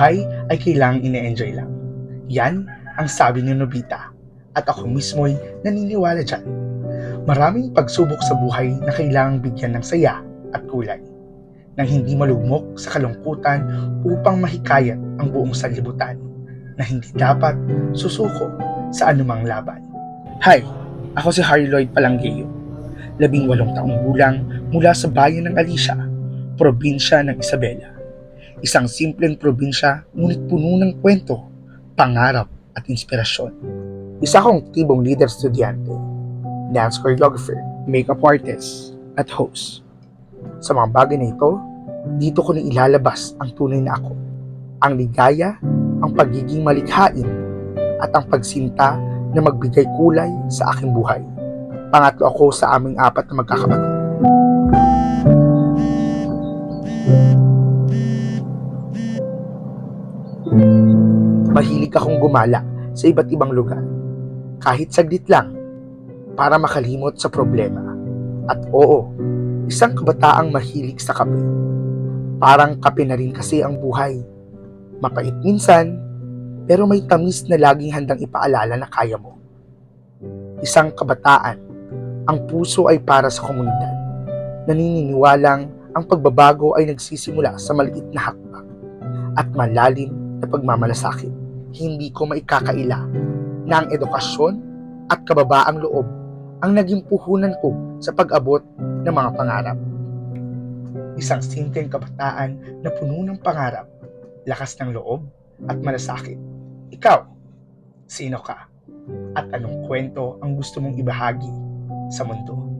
buhay ay kailangang ine-enjoy lang. Yan ang sabi ni Nobita at ako mismo'y naniniwala dyan. Maraming pagsubok sa buhay na kailangang bigyan ng saya at kulay, nang hindi malugmok sa kalungkutan upang mahikayat ang buong sanlibutan na hindi dapat susuko sa anumang laban. Hi, ako si Harry Lloyd Palanggeyo, 18 taong gulang mula sa bayan ng Alicia, probinsya ng Isabela. Isang simpleng probinsya ngunit puno ng kwento, pangarap at inspirasyon. Isa akong aktibong leader estudyante, dance choreographer, makeup artist, at host. Sa mga bagay na ito, dito ko na ilalabas ang tunay na ako. Ang ligaya, ang pagiging malikhain, at ang pagsinta na magbigay kulay sa aking buhay. Pangatlo ako sa aming 4 na magkakapatid. Mahilig akong gumala sa iba't ibang lugar, kahit saglit lang, para makalimot sa problema. At oo, isang kabataang mahilig sa kape. Parang kape na rin kasi ang buhay. Mapait minsan, pero may tamis na laging handang ipaalala na kaya mo. Isang kabataan, ang puso ay para sa komunidad. Naniniwalang ang pagbabago ay nagsisimula sa maliit na hakbang at malalim na pagmamalasakit. Hindi ko maikakaila na ang edukasyon at kababaang loob ang naging puhunan ko sa pag-abot ng mga pangarap. Isang simpleng kabataan na puno ng pangarap, lakas ng loob at malasakit. Ikaw, sino ka? At anong kwento ang gusto mong ibahagi sa mundo?